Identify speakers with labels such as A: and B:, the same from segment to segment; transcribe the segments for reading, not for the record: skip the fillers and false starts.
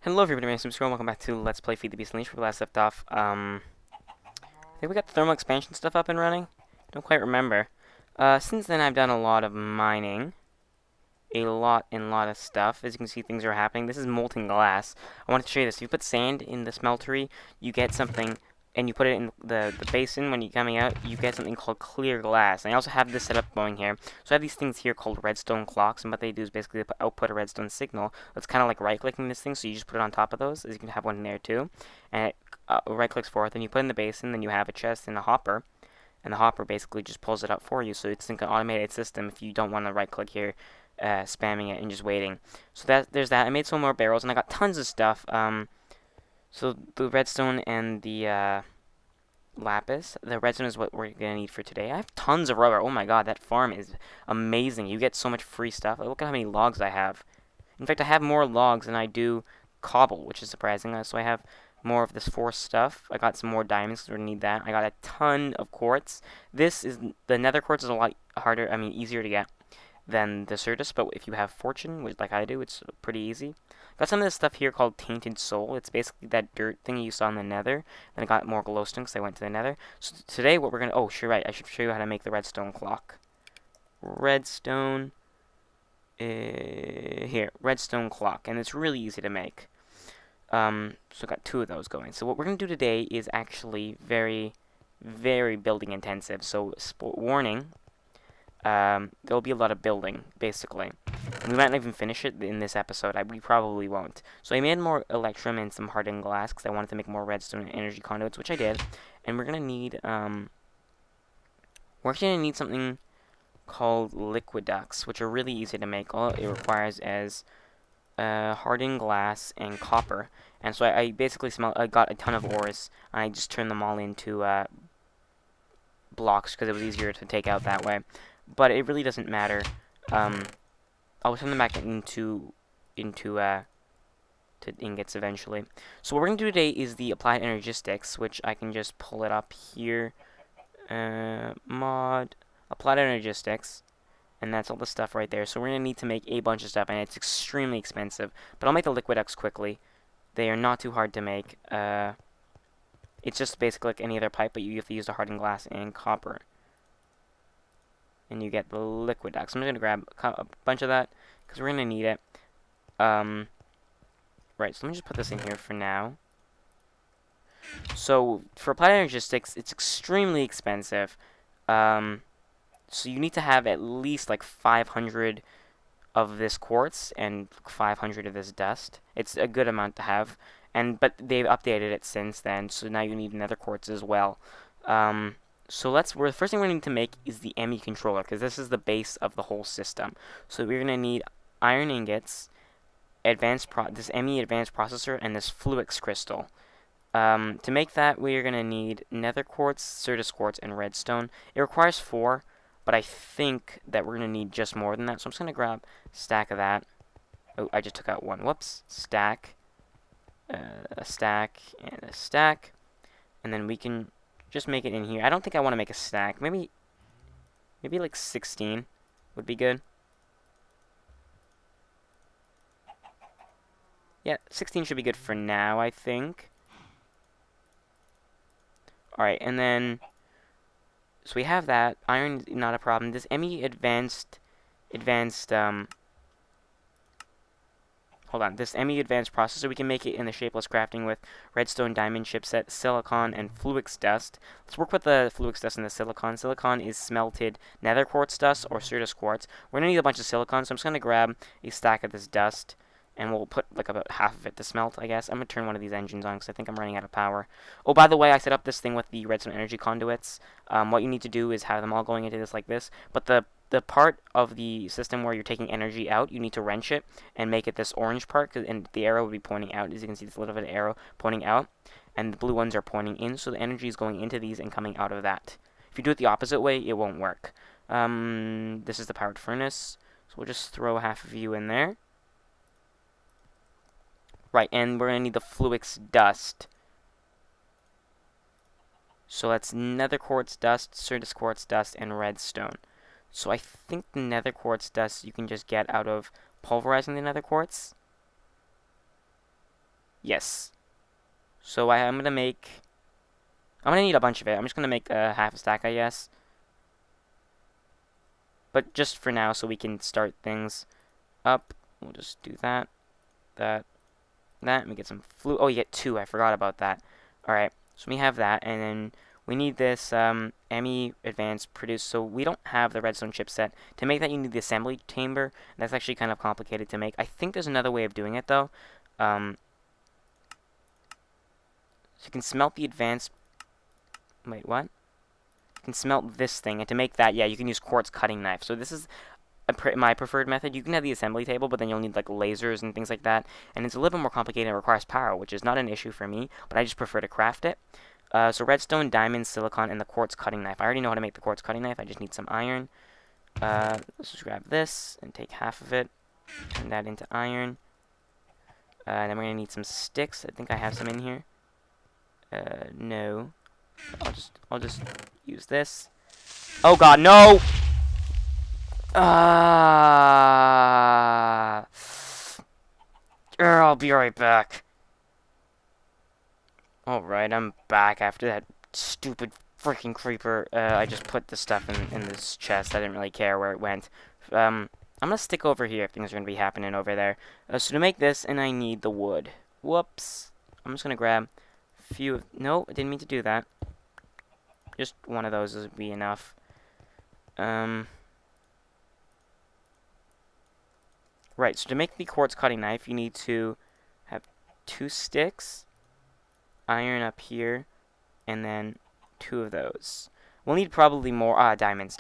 A: Hello everybody, my name is Superscrull, welcome back to Let's Play FTB Unleashed. Where we last left off. I think we got the thermal expansion stuff up and running. Don't quite remember. Since then I've done a lot of mining. A lot of stuff. As you can see, things are happening. This is molten glass. I wanted to show you this. If you put sand in the smeltery, you get something, and you put it in the basin when you're coming out, you get something called clear glass. And I also have this setup going here. So I have these things here called redstone clocks, and what they do is basically they output a redstone signal. It's kind of like right-clicking this thing, so you just put it on top of those, as you can have one in there too. And it right-clicks forth, and you put it in the basin, then you have a chest and a hopper. And the hopper basically just pulls it up for you, so it's like an automated system if you don't want to right-click here. Spamming it and just waiting. So there's that. I made some more barrels and I got tons of stuff. So the redstone and the lapis. The redstone is what we're gonna need for today. I have tons of rubber. Oh my god, that farm is amazing. You get so much free stuff. Look at how many logs I have. In fact, I have more logs than I do cobble, which is surprising. So I have more of this forest stuff. I got some more diamonds because we're gonna need that. I got a ton of quartz. The nether quartz is a lot harder. I mean, easier to get than the Certus, but if you have fortune, which like I do, it's pretty easy. Got some of this stuff here called tainted soul. It's basically that dirt thing you saw in the nether. Then I got more glowstone because I went to the nether. So today what we're gonna, oh sure, right, I should show you how to make the redstone clock. Redstone, here, redstone clock, and it's really easy to make. So I got two of those going. So what we're gonna do today is actually very building intensive. So warning, there'll be a lot of building, basically. And we might not even finish it in this episode. We probably won't. So I made more electrum and some hardened glass because I wanted to make more redstone and energy conduits, which I did. And we're gonna need, we're actually gonna need something called liquid ducts, which are really easy to make. All it requires is hardened glass and copper. And so I basically I got a ton of ores, and I just turned them all into blocks because it was easier to take out that way. But it really doesn't matter. I'll turn them back into to ingots eventually. So what we're gonna do today is the applied energistics, which I can just pull it up here. Mod applied energistics, and that's all the stuff right there. So we're gonna need to make a bunch of stuff, and it's extremely expensive. But I'll make the liquid ducts quickly. They are not too hard to make. It's just basically like any other pipe, but you have to use the hardened glass and copper. And you get the liquid ducts. I'm just going to grab a bunch of that because we're going to need it. Right, so let me just put this in here for now. So for applied energistics, it's extremely expensive. So you need to have at least like 500 of this quartz and 500 of this dust. It's a good amount to have. But they've updated it since then, so now you need nether quartz as well. So the first thing we're going to need to make is the ME controller, because this is the base of the whole system. So we're going to need iron ingots, this ME advanced processor, and this Fluix crystal. To make that, we're going to need nether quartz, Certus quartz, and redstone. It requires 4, but I think that we're going to need just more than that. So I'm just going to grab a stack of that. Oh, I just took out one. Whoops. Stack. A stack, and a stack. And then we can just make it in here. I don't think I want to make a stack. Maybe like 16 would be good. Yeah, 16 should be good for now, I think. Alright, and then so we have that. Iron, not a problem. This ME advanced hold on, this ME advanced processor, we can make it in the shapeless crafting with redstone diamond chipset, silicon, and Fluix dust. Let's work with the Fluix dust and the silicon. Silicon is smelted nether quartz dust or Certus quartz. We're going to need a bunch of silicon, so I'm just going to grab a stack of this dust, and we'll put like about half of it to smelt, I guess. I'm going to turn one of these engines on because I think I'm running out of power. Oh, by the way, I set up this thing with the redstone energy conduits. What you need to do is have them all going into this like this, but the part of the system where you're taking energy out, you need to wrench it and make it this orange part, and the arrow will be pointing out. As you can see, this little bit of arrow pointing out, and the blue ones are pointing in, so the energy is going into these and coming out of that. If you do it the opposite way, it won't work. This is the powered furnace, so we'll just throw half of you in there. Right, and we're going to need the Fluix dust. So that's nether quartz dust, Certus quartz dust, and redstone. So I think the nether quartz dust you can just get out of pulverizing the nether quartz. Yes. So I'm gonna need a bunch of it. I'm just gonna make half a stack, I guess. But just for now, so we can start things up. We'll just do that, that. And we get some flue. Oh, you get 2. I forgot about that. Alright, so we have that, and then we need this ME advanced produce. So we don't have the redstone chipset. To make that, you need the assembly chamber. That's actually kind of complicated to make. I think there's another way of doing it, though. So you can smelt the advanced... Wait, what? You can smelt this thing, and to make that, yeah, you can use quartz cutting knife. So this is my preferred method. You can have the assembly table, but then you'll need like lasers and things like that, and it's a little bit more complicated and requires power, which is not an issue for me, but I just prefer to craft it. So redstone, diamond, silicon, and the quartz cutting knife. I already know how to make the quartz cutting knife. I just need some iron. Let's just grab this and take half of it, turn that into iron. And then we're gonna need some sticks. I think I have some in here. No. I'll just use this. Oh God, no! I'll be right back. Alright, I'm back after that stupid freaking creeper. I just put the stuff in this chest. I didn't really care where it went. I'm gonna stick over here if things are gonna be happening over there. So to make this, and I need the wood. Whoops. I'm just gonna grab a few of... No, I didn't mean to do that. Just one of those would be enough. Right, so to make the quartz cutting knife, you need to have 2 sticks, iron up here, and then 2 of those. We'll need probably more, diamonds.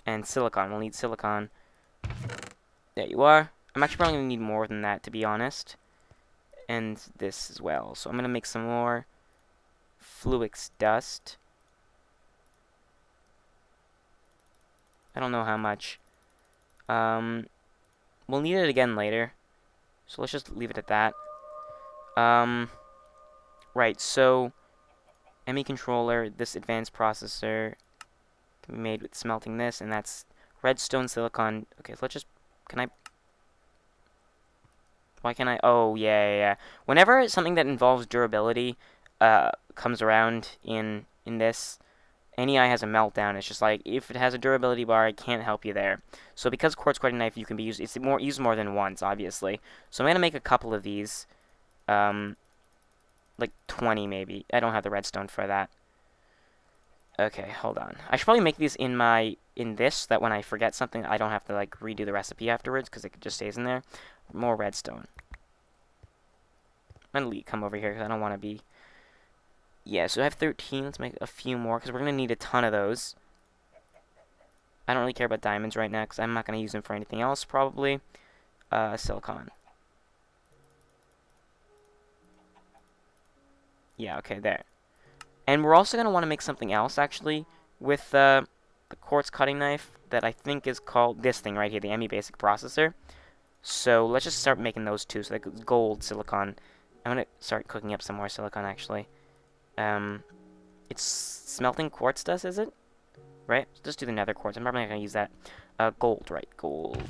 A: And silicon, we'll need silicon. There you are. I'm actually probably going to need more than that, to be honest. And this as well. So I'm going to make some more fluix dust. I don't know how much. We'll need it again later. So let's just leave it at that. Right, so ME controller, this advanced processor can be made with smelting this, and that's redstone silicon. Okay, so let's just... Why can't I... Oh, yeah. Whenever something that involves durability comes around in this, NEI has a meltdown. It's just like, if it has a durability bar, I can't help you there. So because quartz cutting knife you can be used, it's used more than once, obviously. So I'm going to make a couple of these. Like 20 maybe. I don't have the redstone for that. Okay, hold on. I should probably make these in this, so that when I forget something, I don't have to like redo the recipe afterwards, because it just stays in there. More redstone. I'm going to come over here, because I don't want to be... Yeah, so I have 13. Let's make a few more, because we're going to need a ton of those. I don't really care about diamonds right now, because I'm not going to use them for anything else, probably. Silicon. Yeah, okay, there. And we're also going to want to make something else, actually, with the quartz cutting knife that I think is called this thing right here, the ME basic processor. So let's just start making those two. So like gold, silicon. I'm going to start cooking up some more silicon, actually. It's smelting quartz dust, is it? Right? Just do the nether quartz. I'm probably not going to use that. Gold, right. Gold.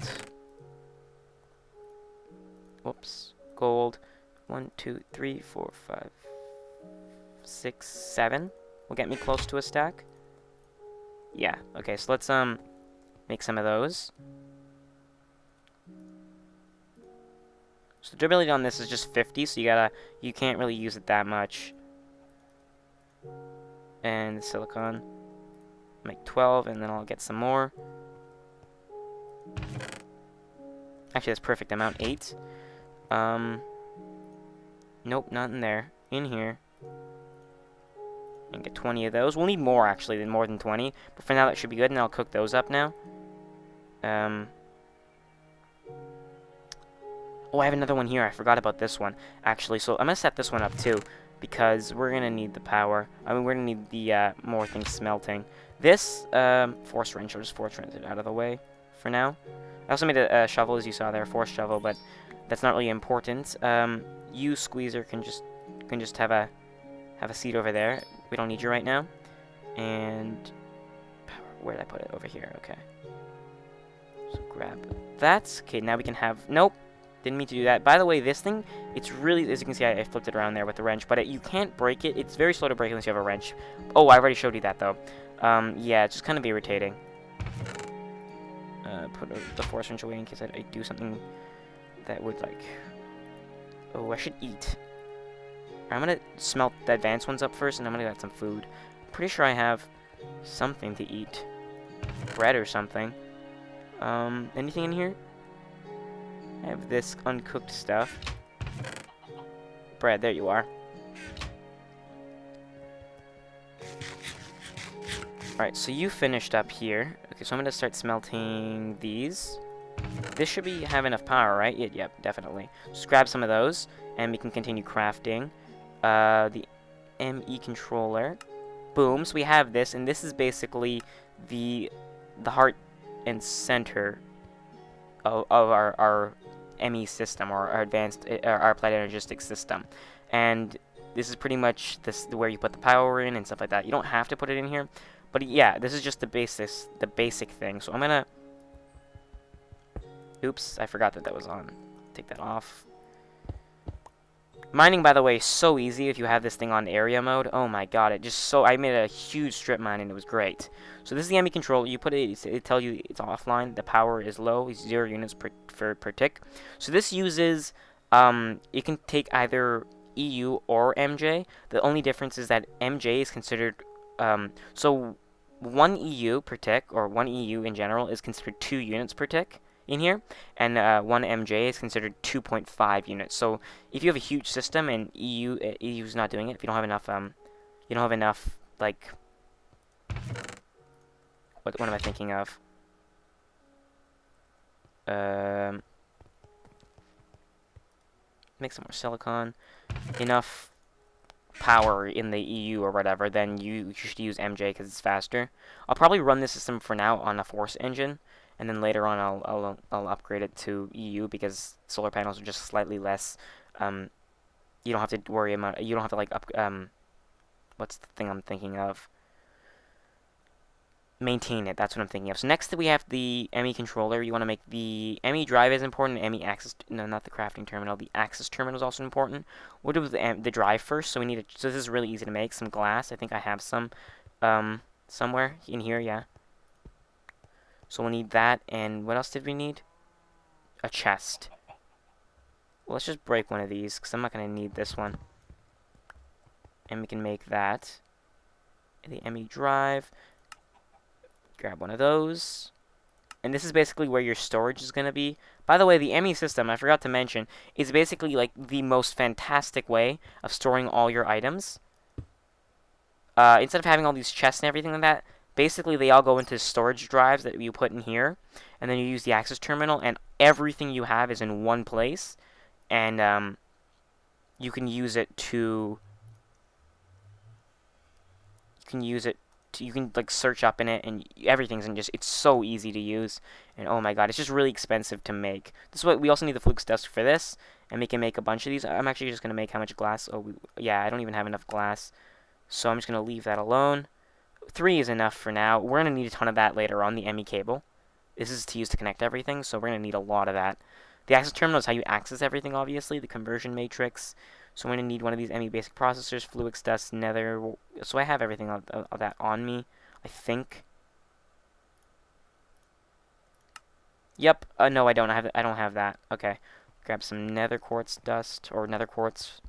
A: Whoops. Gold. 1, 2, 3, 4, 5, 6, 7. Will get me close to a stack. Yeah. Okay, so let's, make some of those. So the durability on this is just 50, so you can't really use it that much. And the silicon. Make 12, and then I'll get some more. Actually, that's perfect amount, 8. Nope, not in there. In here. And get 20 of those. We'll need more, actually, than more than 20. But for now, that should be good, and I'll cook those up now. Oh, I have another one here. I forgot about this one, actually. So I'm going to set this one up, too, because we're going to need the power. I mean, we're going to need the more things smelting. This, force wrench, I'll just force wrench it out of the way for now. I also made a shovel, as you saw there, a force shovel, but that's not really important. You, Squeezer, can just have a seat over there. We don't need you right now. And where did I put it? Over here. Okay. So grab that. Okay, now we can have... Nope. Didn't mean to do that. By the way, this thing, it's really... As you can see, I flipped it around there with the wrench. But you can't break it. It's very slow to break unless you have a wrench. Oh, I already showed you that, though. Yeah, it's just kind of irritating. Put the force wrench away in case I do something that would, like... Oh, I should eat. I'm gonna smelt the advanced ones up first, and I'm gonna get some food. I'm pretty sure I have something to eat. Bread or something. Anything in here? I have this uncooked stuff. Bread, there you are. Alright, so you finished up here. Okay, so I'm gonna start smelting these. This should have enough power, right? Yep, definitely. Just grab some of those, and we can continue crafting. The ME controller. Boom, so we have this, and this is basically the heart and center of our ME system, or our advanced, our applied energistics system. And this is pretty much where you put the power in and stuff like that. You don't have to put it in here, but yeah, this is just the basic thing. So I'm gonna... Oops, I forgot that was on. Take that off. Mining, by the way, is so easy if you have this thing on area mode. Oh my god, I made a huge strip mine and it was great. So this is the ME control. You put it tells you it's offline. The power is low. It's 0 units per tick. So this uses, it can take either EU or MJ. The only difference is that MJ is considered, so 1 EU per tick, or 1 EU in general, is considered 2 units per tick in here, and 1 MJ is considered 2.5 units. So if you have a huge system and EU's not doing it, if you don't have enough, like, what am I thinking of? Make some more silicon. Enough power in the EU or whatever, then you should use MJ because it's faster. I'll probably run this system for now on a force engine, and then later on I'll upgrade it to EU because solar panels are just slightly less. You don't have to worry about. You don't have to like what's the thing I'm thinking of? Maintain it. That's what I'm thinking of. So next we have the ME controller. You want to make the ME drive is important. ME access, no, not the crafting terminal. The access terminal is also important. We'll do the drive first. So we need so this is really easy to make. Some glass. I think I have some somewhere in here. Yeah. So we'll need that. And what else did we need? A chest. Well, let's just break one of these because I'm not going to need this one. And we can make that. The ME drive. Grab one of those. And this is basically where your storage is going to be. By the way, the ME system, I forgot to mention, is basically like the most fantastic way of storing all your items. Instead of having all these chests and everything like that, basically they all go into storage drives that you put in here. And then you use the access terminal, and everything you have is in one place. And you can use it to... You can like search up in it, and everything's in it's so easy to use. And oh my god, it's just really expensive to make. This is what we also need the Fluke's Dust for this, and we can make a bunch of these. I'm actually just gonna make how much glass? Yeah, I don't even have enough glass, so I'm just gonna leave that alone. 3 is enough for now. We're gonna need a ton of that later on. The ME cable. This is to use to connect everything, so we're gonna need a lot of that. The access terminal is how you access everything, obviously. The conversion matrix. So I'm going to need one of these ME basic processors, Fluke's Dust, Nether. So I have everything of that on me, I think. Yep. No, I don't. I don't have that. Okay. Grab some Nether quartz dust, or Nether quartz.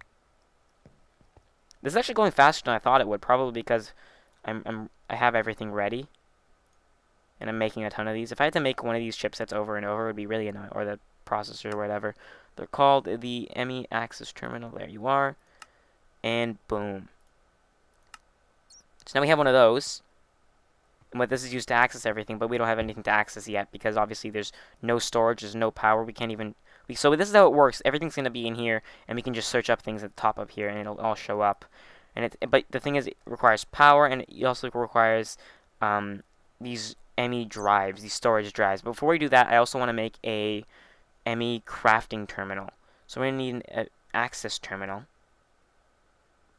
A: This is actually going faster than I thought it would, probably because I have everything ready, and I'm making a ton of these. If I had to make one of these chipsets over and over, it would be really annoying, or the processor or whatever. They're called the ME access terminal. There you are. And boom. So now we have one of those. And what this is used to access everything, but we don't have anything to access yet because obviously there's no storage, there's no power. We can't even... So this is how it works. Everything's going to be in here, and we can just search up things at the top up here, and it'll all show up. But the thing is, it requires power, and it also requires these ME drives, these storage drives. But before we do that, I also want to make a ME crafting terminal. So we're going to need an access terminal.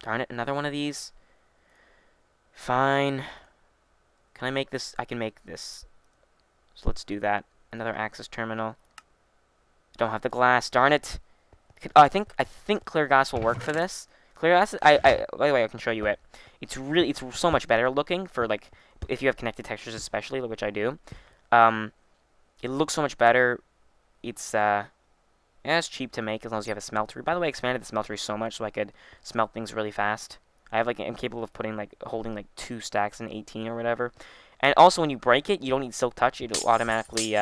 A: Darn it, another one of these. Fine. Can I make this? I can make this. So let's do that. another access terminal. Don't have the glass. Darn it. Oh, I think clear glass will work for this. Clear glass. By the way, I can show you it. It's so much better looking for like if you have connected textures, especially, which I do. It looks so much better. Yeah, it's cheap to make as long as you have a smeltery. By the way, I expanded the smeltery so much so I could smelt things really fast. I'm capable of holding like 2 stacks in 18 or whatever. And also, when you break it, you don't need silk touch. It'll automatically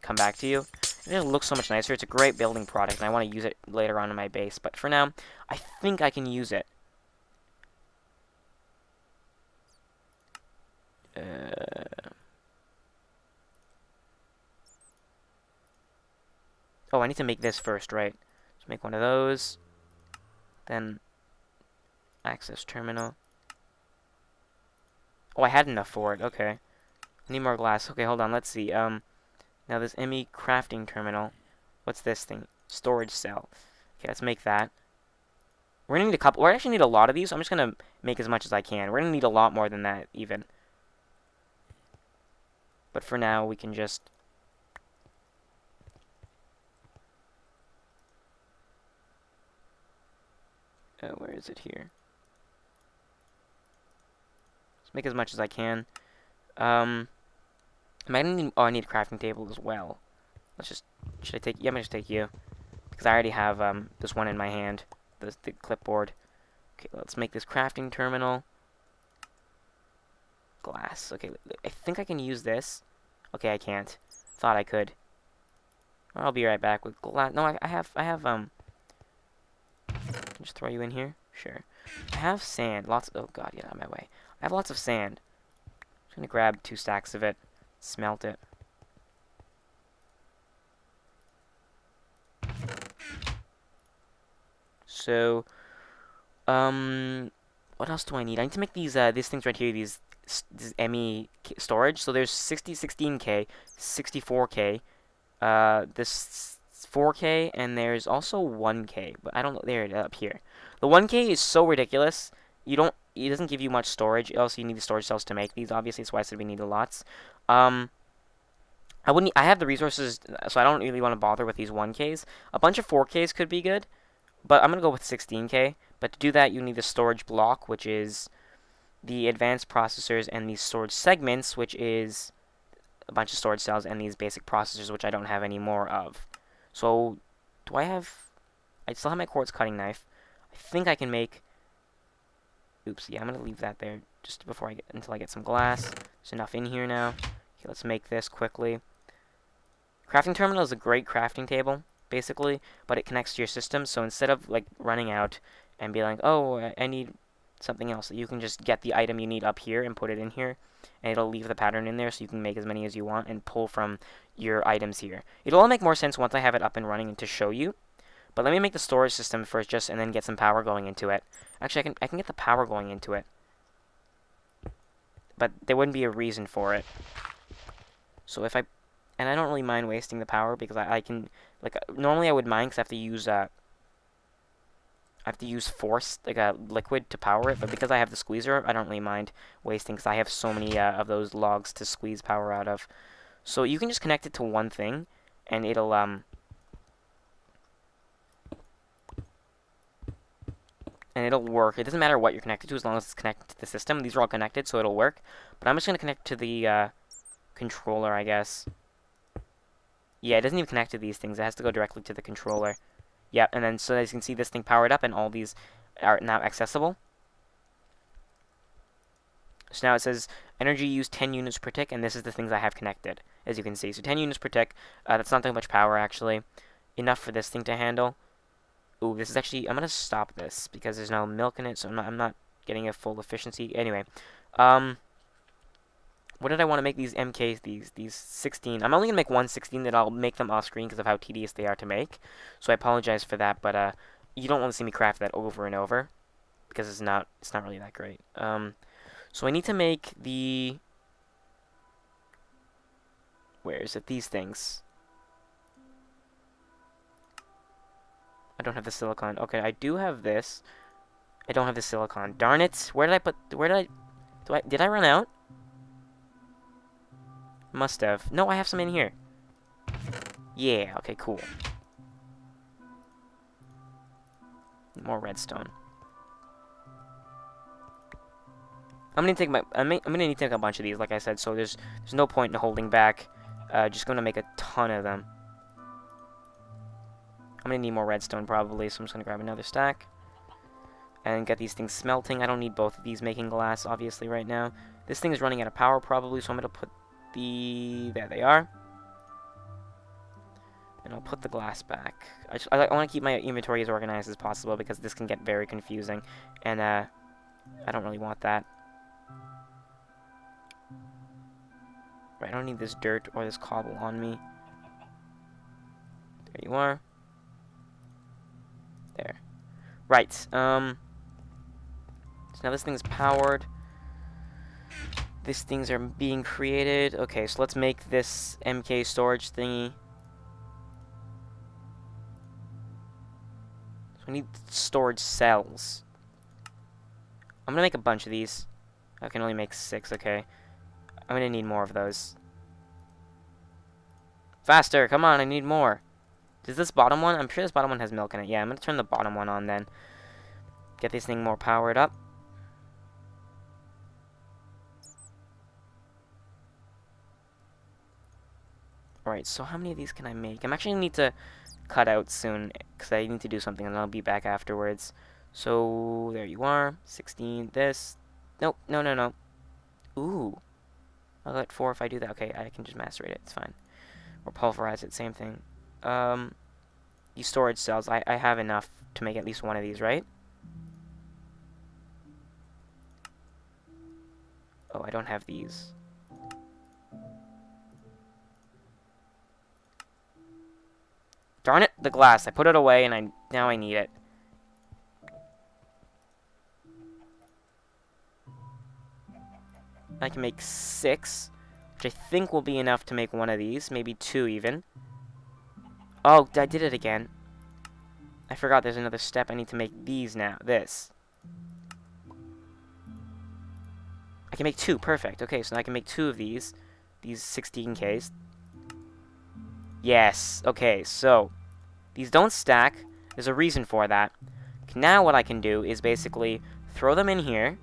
A: come back to you. It just looks so much nicer. It's a great building product, and I want to use it later on in my base. But for now, I think I can use it. Oh, I need to make this first, right? Let's make one of those. Then access terminal. Oh, I had enough for it. Okay. I need more glass. Okay, hold on. Let's see. Now this ME crafting terminal. What's this thing? Storage cell. Okay, let's make that. We're gonna need a couple. We're actually need a lot of these. So I'm just gonna make as much as I can. We're gonna need a lot more than that, even. But for now, we can just. Where is it here? Let's make as much as I can. I need a crafting table as well. Let's just. Should I take? Yeah, I'm gonna just take you because I already have this one in my hand, the clipboard. Okay, let's make this crafting terminal. Glass. Okay, I think I can use this. Okay, I can't. Thought I could. I'll be right back with glass. No, I have just throw you in here. Sure. I have sand. Lots. Oh God, get out of my way. I have lots of sand. I'm just gonna grab 2 stacks of it. Smelt it. So, what else do I need? I need to make these things right here. These ME storage. So there's 16K, 64K, this 4K, and there's also 1K. But I don't know. There it is up here. The 1K is so ridiculous. It doesn't give you much storage. Also, you need the storage cells to make these. Obviously, that's why I said we need lots. I have the resources, so I don't really want to bother with these 1Ks. A bunch of 4Ks could be good, but I'm gonna go with 16K. But to do that, you need the storage block, which is the advanced processors, and these storage segments, which is a bunch of storage cells, and these basic processors, which I don't have any more of. So, I still have my quartz cutting knife. I think I can make. Oops, yeah, I'm gonna leave that there just until I get some glass. There's enough in here now. Okay, let's make this quickly. Crafting terminal is a great crafting table, basically, but it connects to your system. So instead of like running out and be like, oh, I need something else, you can just get the item you need up here and put it in here, and it'll leave the pattern in there, so you can make as many as you want and pull from your items here. It'll all make more sense once I have it up and running and to show you. But let me make the storage system first, and then get some power going into it. Actually, I can get the power going into it, but there wouldn't be a reason for it. So and I don't really mind wasting the power because I can, like, normally I would mind because I have to use force, like a liquid, to power it. But because I have the squeezer, I don't really mind wasting because I have so many of those logs to squeeze power out of. So you can just connect it to one thing, and it'll work. It doesn't matter what you're connected to as long as it's connected to the system. These are all connected, so it'll work. But I'm just gonna connect to the controller, I guess. Yeah, it doesn't even connect to these things. It has to go directly to the controller. Yeah, and then so as you can see, this thing powered up, and all these are now accessible. So now it says energy used 10 units per tick, and this is the things I have connected, as you can see. So 10 units per tick. That's not that much power, actually. Enough for this thing to handle. Ooh, this is actually. I'm gonna stop this because there's no milk in it, so I'm not getting a full efficiency. Anyway, what did I want to make these MKs? These 16. I'm only gonna make 116. That I'll make them off screen because of how tedious they are to make. So I apologize for that, but you don't want to see me craft that over and over because it's not really that great. So I need to make the. Where is it? These things. I don't have the silicon. Okay, I do have this. I don't have the silicon. Darn it! Where did I put? Did I run out? Must have. No, I have some in here. Yeah, okay, cool. More redstone. I'm gonna need to take a bunch of these, like I said, so there's no point in holding back. Just gonna make a ton of them. I'm gonna need more redstone probably, so I'm just gonna grab another stack. And get these things smelting. I don't need both of these making glass, obviously, right now. This thing is running out of power, probably, so I'm going to put the... There they are. And I'll put the glass back. I want to keep my inventory as organized as possible, because this can get very confusing. And, I don't really want that. Right, I don't need this dirt or this cobble on me. There you are. There. Right, so now this thing's powered. These things are being created. Okay, so let's make this MK storage thingy. So we need storage cells. I'm gonna make a bunch of these. I can only make 6, okay. I'm gonna need more of those. Faster, come on, I need more. Does this bottom one? I'm sure this bottom one has milk in it. Yeah, I'm gonna turn the bottom one on then. Get this thing more powered up. Alright, so how many of these can I make? I'm actually going to need to cut out soon, because I need to do something, and I'll be back afterwards. So, there you are. 16, this. Nope, no. Ooh. I'll get 4 if I do that. Okay, I can just macerate it, it's fine. Or pulverize it, same thing. These storage cells, I have enough to make at least one of these, right? Oh, I don't have these. Darn it, the glass. I put it away, and now I need it. I can make 6, which I think will be enough to make one of these. Maybe 2 even. Oh, I did it again. I forgot there's another step. I need to make these now. This. I can make 2. Perfect. Okay, so now I can make 2 of these. These 16Ks. Yes. Okay, so these don't stack. There's a reason for that. Now what I can do is basically throw them in here.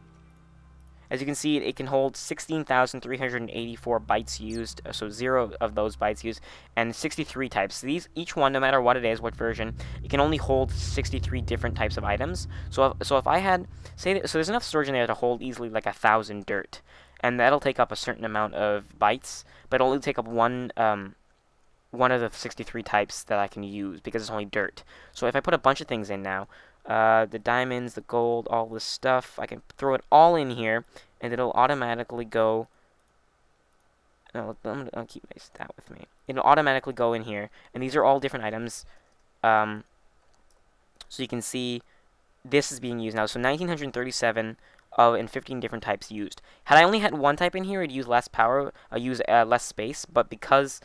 A: As you can see, it can hold 16,384 bytes used, so 0 of those bytes used, and 63 types. So these, each one, no matter what it is, what version, it can only hold 63 different types of items. So if I had, so there's enough storage in there to hold easily like 1,000 dirt, and that'll take up a certain amount of bytes, but it'll only take up one of the 63 types that I can use, because it's only dirt. So if I put a bunch of things in now, the diamonds, the gold, all this stuff, I can throw it all in here, and it'll automatically go... No, I'll keep my stat with me. It'll automatically go in here, and these are all different items. So you can see this is being used now. So 1,937 and 15 different types used. Had I only had one type in here, it'd use less power, use less space, but because...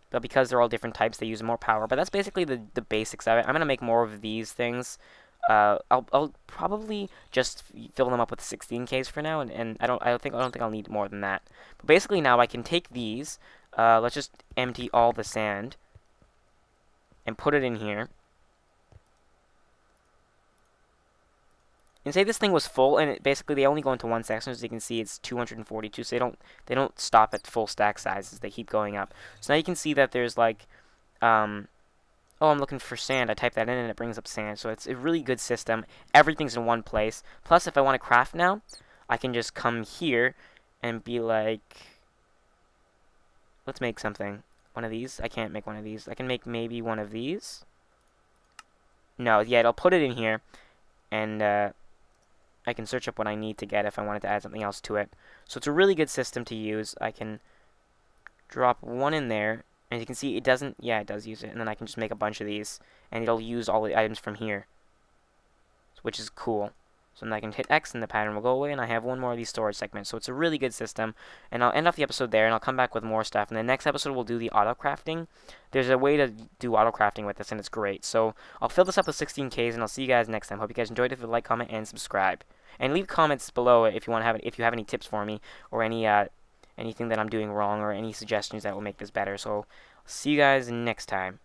A: But because they're all different types, they use more power. But that's basically the basics of it. I'm gonna make more of these things. I'll probably just fill them up with 16Ks for now, and I don't think I'll need more than that. But basically now I can take these. Let's just empty all the sand and put it in here. And say this thing was full, and basically they only go into one section. As you can see, it's 242. So they don't stop at full stack sizes. They keep going up. So now you can see that there's like, oh, I'm looking for sand. I type that in, and it brings up sand. So it's a really good system. Everything's in one place. Plus, if I want to craft now, I can just come here and be like, let's make something. One of these. I can't make one of these. I can make maybe one of these. No, yeah, it'll put it in here, and I can search up what I need to get if I wanted to add something else to it. So it's a really good system to use. I can drop one in there, and you can see it doesn't, yeah, it does use it, and then I can just make a bunch of these, and it'll use all the items from here, which is cool. So then I can hit X, and the pattern will go away, and I have one more of these storage segments. So it's a really good system, and I'll end off the episode there, and I'll come back with more stuff. And the next episode, we'll do the auto-crafting. There's a way to do auto-crafting with this, and it's great. So I'll fill this up with 16Ks, and I'll see you guys next time. Hope you guys enjoyed it. If you like, comment, and subscribe. And leave comments below if you want to have if you have any tips for me or any anything that I'm doing wrong or any suggestions that will make this better. So see you guys next time.